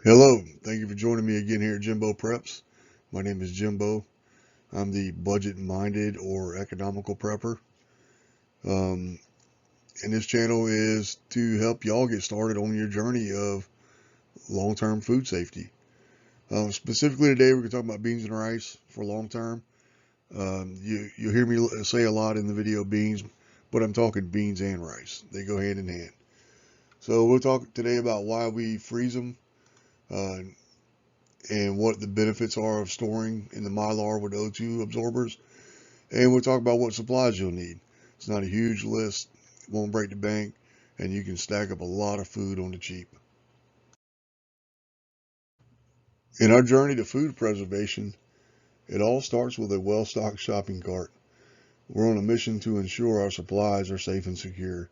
Hello, thank you for joining me again here at Jimbo Preps. My name is Jimbo. I'm the budget-minded or economical prepper. Um, and this channel is to help y'all get started on your journey of long-term food safety. Specifically today, we're going to talk about beans and rice for long-term. You'll hear me say a lot in the video beans, but I'm talking beans and rice. They go hand in hand. So we'll talk today about why we freeze them, uh, and what the benefits are of storing in the Mylar with O2 absorbers. And we'll talk about what supplies you'll need. It's not a huge list, won't break the bank, and you can stack up a lot of food on the cheap. In our journey to food preservation, it all starts with a well-stocked shopping cart. We're on a mission to ensure our supplies are safe and secure.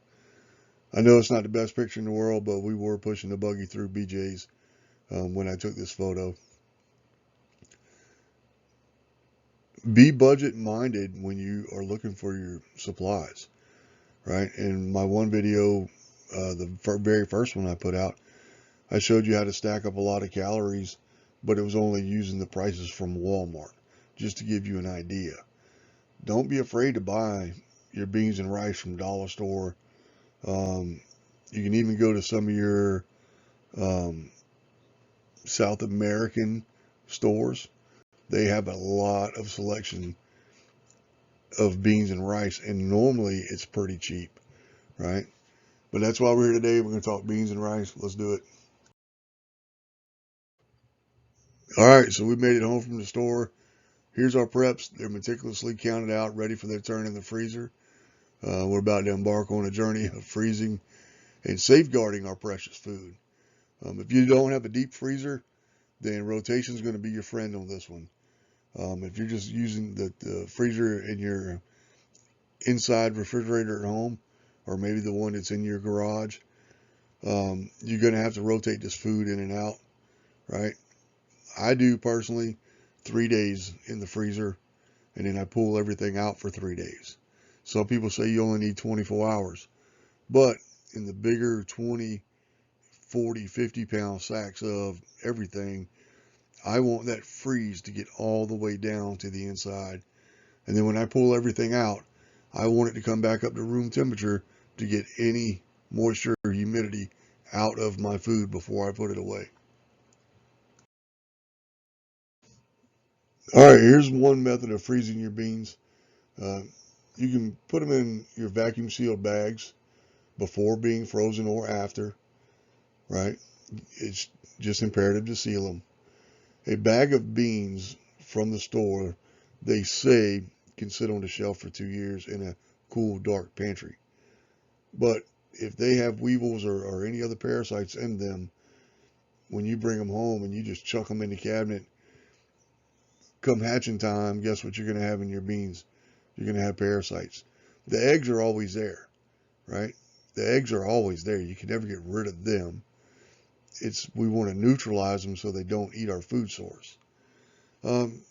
I know it's not the best picture in the world, but we were pushing the buggy through BJ's when I took this photo. Be budget minded when you are looking for your supplies, right? In my one video, the very first one I put out, I showed you how to stack up a lot of calories, but it was only using the prices from Walmart, just to give you an idea. Don't be afraid to buy your beans and rice from Dollar Store. You can even go to some of your um, South American stores. They have a lot of selection of beans and rice, and normally it's pretty cheap, right? But that's why we're here today. We're going to talk beans and rice. Let's do it. All right, so we made it home from the store. Here's our preps. They're meticulously counted out, ready for their turn in the freezer. We're about to embark on a journey of freezing and safeguarding our precious food. If you don't have a deep freezer, then rotation is going to be your friend on this one. If you're just using the freezer in your inside refrigerator at home, or maybe the one that's in your garage, you're going to have to rotate this food in and out, right? I do personally 3 days in the freezer, and then I pull everything out for 3 days. Some people say you only need 24 hours, but in the bigger 20, 40, 50 pound sacks of everything, I want that freeze to get all the way down to the inside. And then when I pull everything out, I want it to come back up to room temperature to get any moisture or humidity out of my food before I put it away. All right, here's one method of freezing your beans. Uh, you can put them in your vacuum sealed bags before being frozen or after, right? It's just imperative to seal them. A bag of beans from the store, they say, can sit on the shelf for 2 years in a cool, dark pantry. But if they have weevils or any other parasites in them, when you bring them home and you just chuck them in the cabinet, come hatching time, guess what you're going to have in your beans? You're going to have parasites. The eggs are always there, right? The eggs are always there. You can never get rid of them. We want to neutralize them so they don't eat our food source. Um,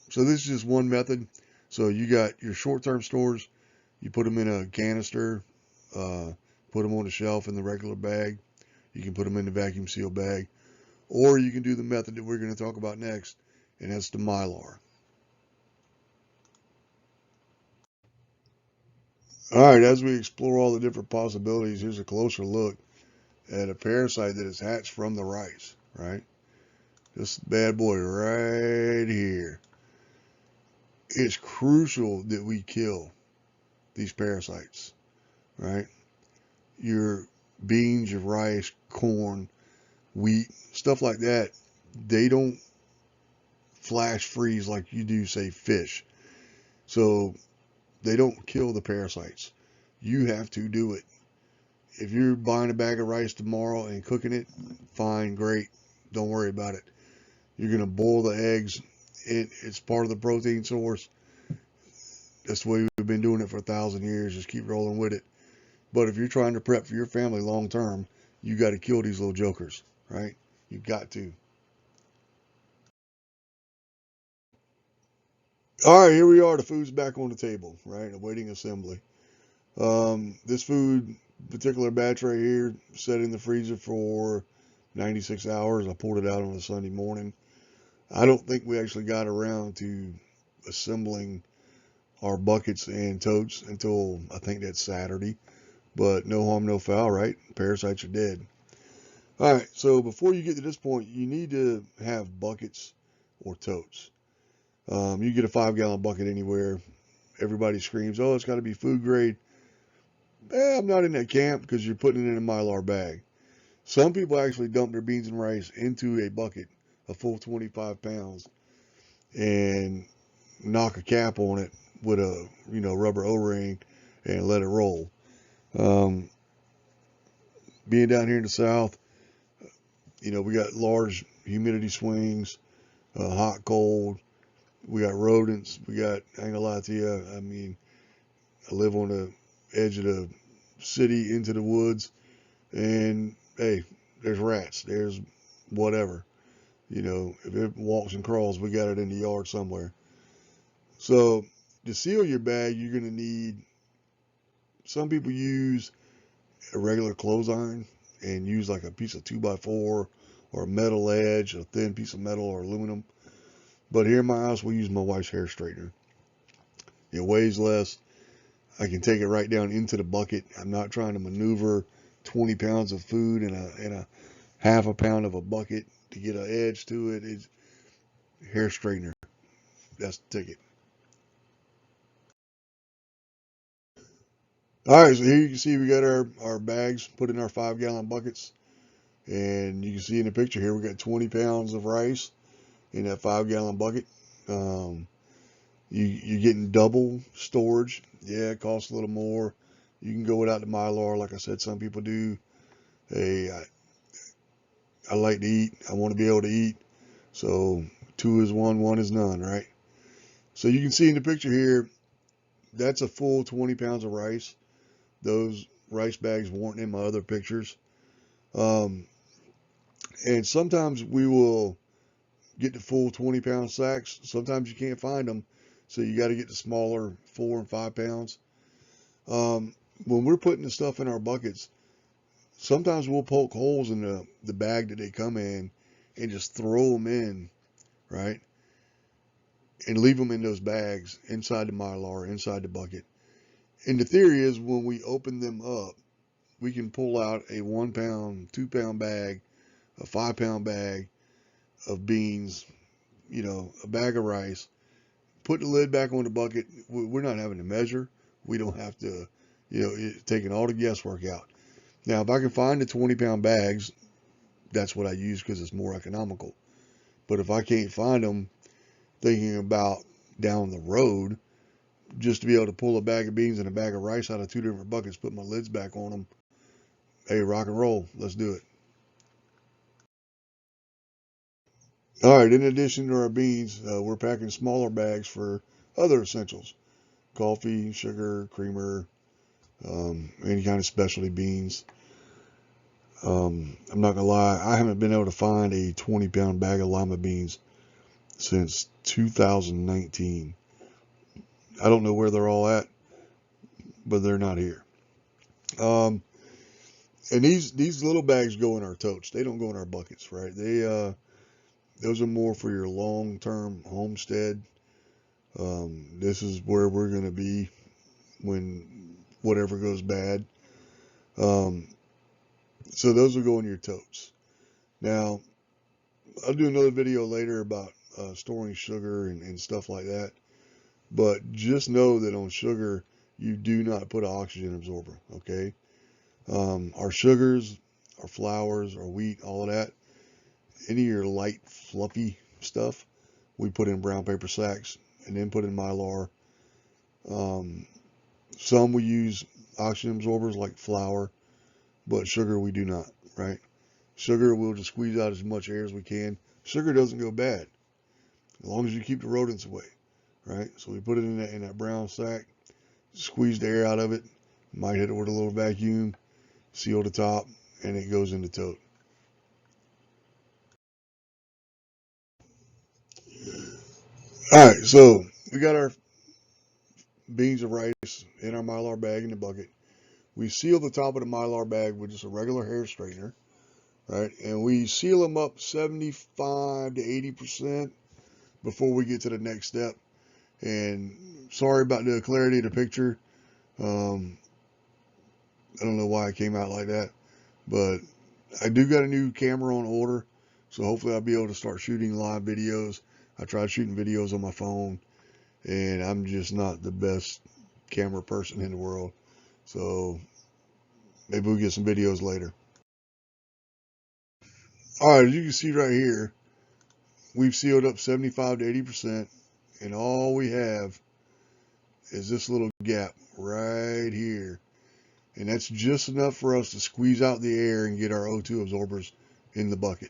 so this is just one method. So you got your short-term stores. You put them in a canister, uh, put them on the shelf in the regular bag. You can put them in the vacuum seal bag, or you can do the method that we're going to talk about next, and that's the Mylar. All right, as we explore all the different possibilities, here's a closer look at a parasite that is hatched from the rice, right? This bad boy right here. It's crucial that we kill these parasites, right? Your beans, your rice, corn, wheat, stuff like that, they don't flash freeze like you do, say, fish. So they don't kill the parasites. You have to do it. If you're buying a bag of rice tomorrow and cooking it, fine, great. Don't worry about it. You're going to boil the eggs. It's part of the protein source. That's the way we've been doing it for 1,000 years. Just keep rolling with it. But if you're trying to prep for your family long term, you got to kill these little jokers, right? You got to. All right, here we are. The food's back on the table, right? Awaiting assembly. This food, particular batch right here, set in the freezer for 96 hours. I pulled it out on a Sunday morning. I don't think we actually got around to assembling our buckets and totes until I think that's Saturday. But no harm, no foul, right? Parasites are dead. All right, so before you get to this point, you need to have buckets or totes. You get a 5-gallon bucket anywhere. Everybody screams, oh, it's got to be food grade. I'm not in that camp because you're putting it in a Mylar bag. Some people actually dump their beans and rice into a bucket, a full 25 pounds, and knock a cap on it with a rubber O-ring and let it roll. Being down here in the South, we got large humidity swings, hot, cold. We got rodents. I ain't gonna lie to you. I mean, I live on the edge of the city into the woods, and hey, there's rats. There's whatever. If it walks and crawls, we got it in the yard somewhere. So to seal your bag, you're gonna need. Some people use a regular clothesline and use like a piece of 2x4 or a metal edge, a thin piece of metal or aluminum. But here in my house, we use my wife's hair straightener. It weighs less. I can take it right down into the bucket. I'm not trying to maneuver 20 pounds of food in a half a pound of a bucket to get an edge to it. It's hair straightener. That's the ticket. All right, so here you can see we got our bags put in our 5-gallon buckets. And you can see in the picture here, we got 20 pounds of rice in that 5-gallon bucket. You're getting double storage. Yeah, it costs a little more. You can go without the Mylar, like I said, some people do. Hey, I like to eat. I want to be able to eat. So 2 is 1, 1 is none, right? So you can see in the picture here, that's a full 20 pounds of rice. Those rice bags weren't in my other pictures. And sometimes we will get the full 20-pound sacks. Sometimes you can't find them, so you got to get the smaller 4 and 5 pounds. When we're putting the stuff in our buckets, sometimes we'll poke holes in the bag that they come in and just throw them in, right? And leave them in those bags inside the Mylar, inside the bucket. And the theory is when we open them up, we can pull out a 1 pound, 2 pound bag, a 5 pound bag of beans, a bag of rice, put the lid back on the bucket. We're not having to measure. We don't have to, taking all the guesswork out. Now, if I can find the 20-pound bags, that's what I use because it's more economical. But if I can't find them, thinking about down the road, just to be able to pull a bag of beans and a bag of rice out of 2 different buckets, put my lids back on them, hey, rock and roll, let's do it. All right, in addition to our beans, we're packing smaller bags for other essentials. Coffee, sugar, creamer, any kind of specialty beans. I'm not gonna lie, I haven't been able to find a 20-pound bag of lima beans since 2019. I don't know where they're all at, but they're not here. And these little bags go in our totes. They don't go in our buckets, right? Those are more for your long-term homestead. This is where we're gonna be when whatever goes bad. So those will go in your totes. Now, I'll do another video later about storing sugar and stuff like that. But just know that on sugar, you do not put an oxygen absorber, okay? Our sugars, our flours, our wheat, all of that, any of your light, fluffy stuff, we put in brown paper sacks and then put in Mylar. Some we use oxygen absorbers like flour, but sugar we do not, right? Sugar, we'll just squeeze out as much air as we can. Sugar doesn't go bad as long as you keep the rodents away, right? So we put it in that brown sack, squeeze the air out of it, might hit it with a little vacuum, seal the top, and it goes in the tote. All right, so we got our beans of rice in our Mylar bag in the bucket. We seal the top of the Mylar bag with just a regular hair straightener. right? And we seal them up 75 to 80% before we get to the next step. And sorry about the clarity of the picture. Um, I don't know why it came out like that, but I do got a new camera on order, so hopefully I'll be able to start shooting live videos. I tried shooting videos on my phone, and I'm just not the best camera person in the world. So maybe we'll get some videos later. All right, as you can see right here, we've sealed up 75 to 80%, and all we have is this little gap right here. And that's just enough for us to squeeze out the air and get our O2 absorbers in the bucket.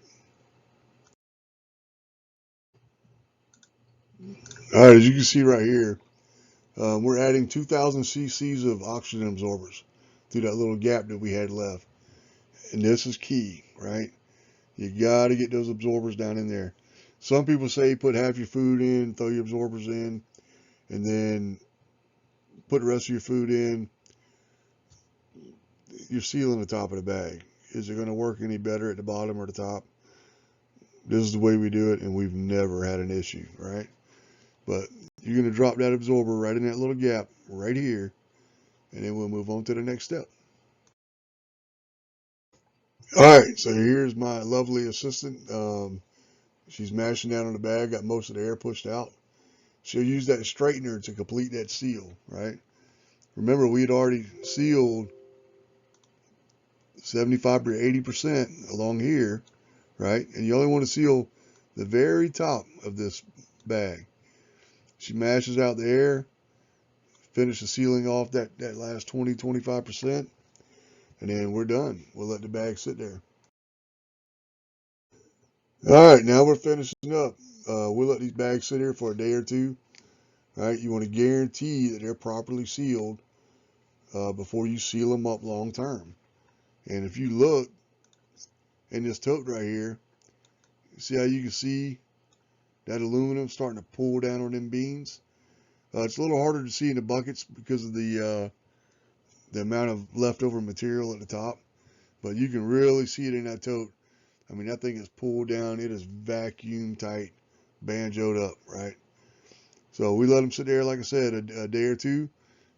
All right, as you can see right here, we're adding 2,000 cc's of oxygen absorbers through that little gap that we had left. And this is key, right? You got to get those absorbers down in there. Some people say put half your food in, throw your absorbers in, and then put the rest of your food in. You're sealing the top of the bag. Is it going to work any better at the bottom or the top? This is the way we do it, and we've never had an issue, right? But you're going to drop that absorber right in that little gap right here, and then we'll move on to the next step. All right, so here's my lovely assistant. She's mashing down on the bag, got most of the air pushed out. She'll use that straightener to complete that seal, right? Remember, we had already sealed 75 to 80% along here, right? And you only want to seal the very top of this bag. She mashes out the air, finishes sealing off that last 20-25%, and then we're done. We'll let the bag sit there. All right, now we're finishing up. We'll let these bags sit here for a day or two. All right, you want to guarantee that they're properly sealed before you seal them up long term. And if you look in this tote right here, see how you can see that aluminum starting to pull down on them beans? It's a little harder to see in the buckets because of the amount of leftover material at the top, but you can really see it in that tote. I mean, that thing is pulled down. It is vacuum tight, banjoed up, right? So we let them sit there, like I said, a day or two.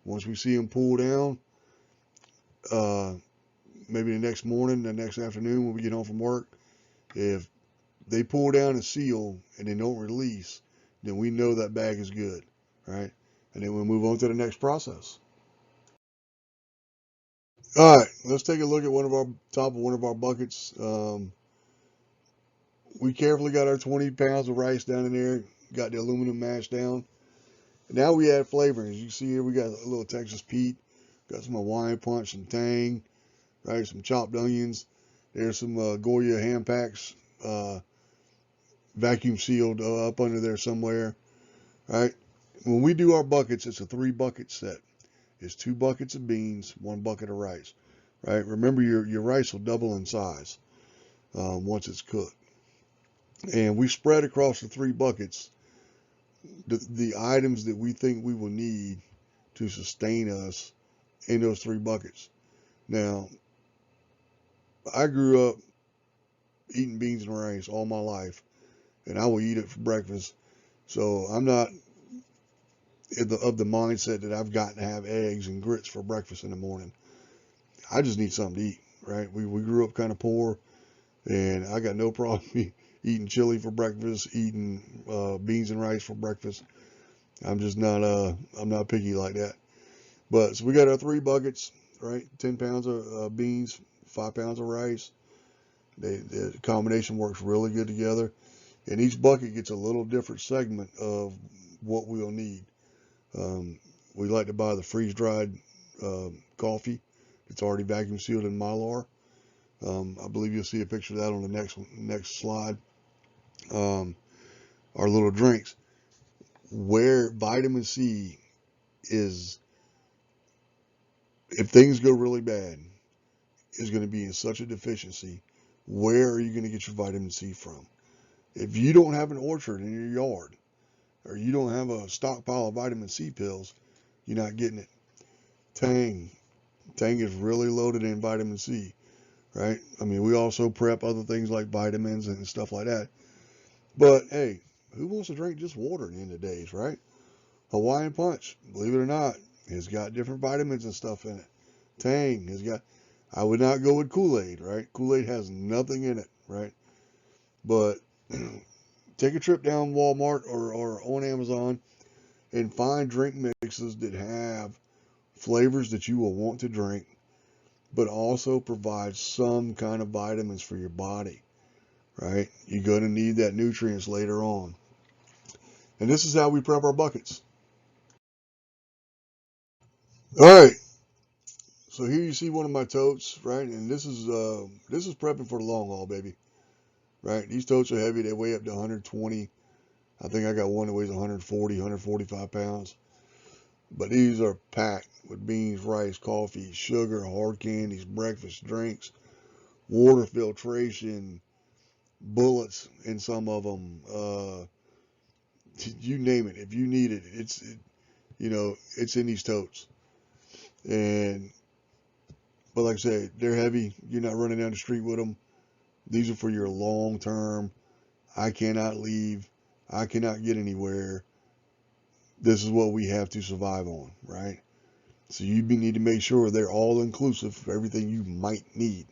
Once we see them pull down, uh, maybe the next morning, the next afternoon when we get home from work, if they pull down and seal and they don't release, then we know that bag is good, right? And then we'll move on to the next process. All right, let's take a look at top of one of our buckets. We carefully got our 20 pounds of rice down in there, got the aluminum mash down. Now we add flavoring. As you see here, we got a little Texas Pete, got some Hawaiian Punch, some Tang, right? Some chopped onions. There's some Goya ham packs, vacuum sealed up under there somewhere, right? When we do our buckets, it's a 3-bucket set. It's 2 buckets of beans, 1 bucket of rice, right? Remember, your rice will double in size once it's cooked. And we spread across the 3 buckets the items that we think we will need to sustain us in those 3 buckets. Now, I grew up eating beans and rice all my life, and I will eat it for breakfast. So I'm not of the mindset that I've got to have eggs and grits for breakfast in the morning. I just need something to eat, right? We grew up kind of poor, and I got no problem eating chili for breakfast, eating beans and rice for breakfast. I'm just not I'm not picky like that. But so we got our 3 buckets, right? 10 pounds of beans, 5 pounds of rice. The combination works really good together. And each bucket gets a little different segment of what we'll need. We like to buy the freeze-dried coffee. It's already vacuum sealed in Mylar. I believe you'll see a picture of that on the next slide. Our little drinks, where vitamin C is, if things go really bad, is going to be in such a deficiency. Where are you going to get your vitamin C from? If you don't have an orchard in your yard, or you don't have a stockpile of vitamin C pills, you're not getting it. Tang is really loaded in vitamin C. right? I mean, we also prep other things like vitamins and stuff like that. But hey, who wants to drink just water at the end of the days, right? Hawaiian Punch, believe it or not, has got different vitamins and stuff in it. Tang has got, I would not go with Kool-Aid, right? Kool-Aid has nothing in it, right? But take a trip down Walmart or on Amazon and find drink mixes that have flavors that you will want to drink, but also provide some kind of vitamins for your body, right? You're going to need that nutrients later on. And this is how we prep our buckets. All right. So here you see one of my totes, right? And this is prepping for the long haul, baby. Right? These totes are heavy. They weigh up to 120. I think I got one that weighs 140, 145 pounds. But these are packed with beans, rice, coffee, sugar, hard candies, breakfast drinks, water filtration, bullets in some of them. You name it. If you need it, it's in these totes. And but like I said, they're heavy. You're not running down the street with them. These are for your long term. I cannot leave. I cannot get anywhere. This is what we have to survive on, right? So you need to make sure they're all inclusive for everything you might need.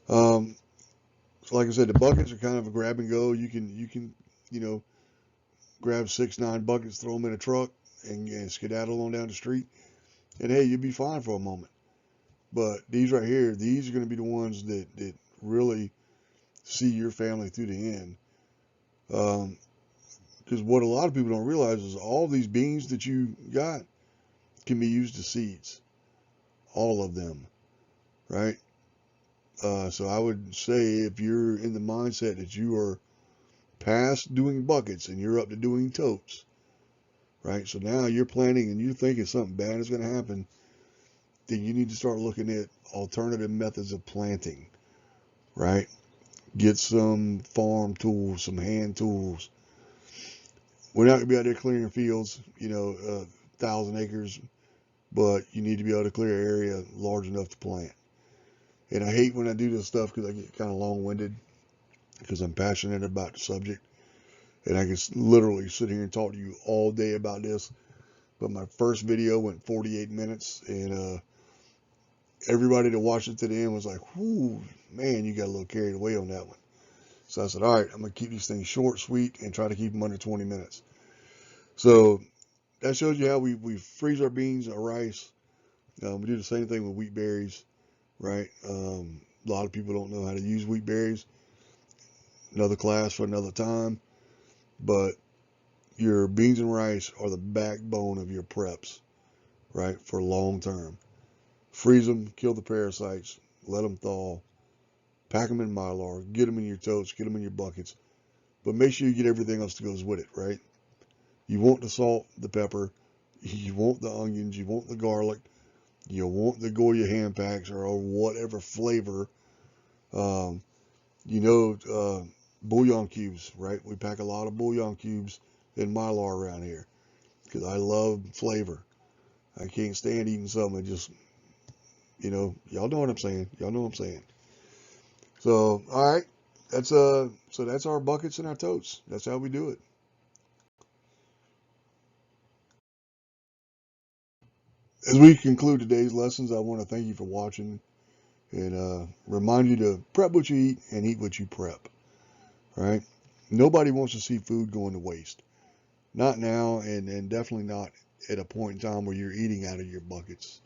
So like I said, the buckets are kind of a grab and go. You can grab 6, 9 buckets, throw them in a truck, and skedaddle on down the street, and hey, you'll be fine for a moment. But these right here, these are going to be the ones that really see your family through the end. Because what a lot of people don't realize is all these beans that you got can be used as seeds, all of them, right? So I would say if you're in the mindset that you are past doing buckets and you're up to doing totes, right? So now you're planning and you're thinking something bad is going to happen, then you need to start looking at alternative methods of planting, right? Get some farm tools, some hand tools. We're not going to be out there clearing fields, 1,000 acres, but you need to be able to clear an area large enough to plant. And I hate when I do this stuff because I get kind of long-winded because I'm passionate about the subject. And I can literally sit here and talk to you all day about this. But my first video went 48 minutes, and everybody that watched it to the end was like, whoo, man, you got a little carried away on that one. So I said, all right, I'm going to keep these things short, sweet, and try to keep them under 20 minutes. So that shows you how we freeze our beans, our rice. We do the same thing with wheat berries, right? A lot of people don't know how to use wheat berries. Another class for another time. But your beans and rice are the backbone of your preps, right? For long term. Freeze them, kill the parasites, let them thaw, pack them in Mylar, get them in your totes, get them in your buckets. But make sure you get everything else that goes with it, right? You want the salt, the pepper, you want the onions, you want the garlic, you want the Goya hand packs or whatever flavor. Bouillon cubes, right? We pack a lot of bouillon cubes in Mylar around here because I love flavor. I can't stand eating something that just, y'all know what I'm saying. Y'all know what I'm saying. So, all right, that's our buckets and our totes. That's how we do it. As we conclude today's lessons, I want to thank you for watching and remind you to prep what you eat and eat what you prep. Right? Nobody wants to see food going to waste. Not now, and definitely not at a point in time where you're eating out of your buckets.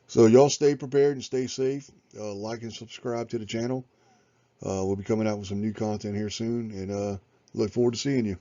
So y'all stay prepared and stay safe. Like and subscribe to the channel. We'll be coming out with some new content here soon, and look forward to seeing you.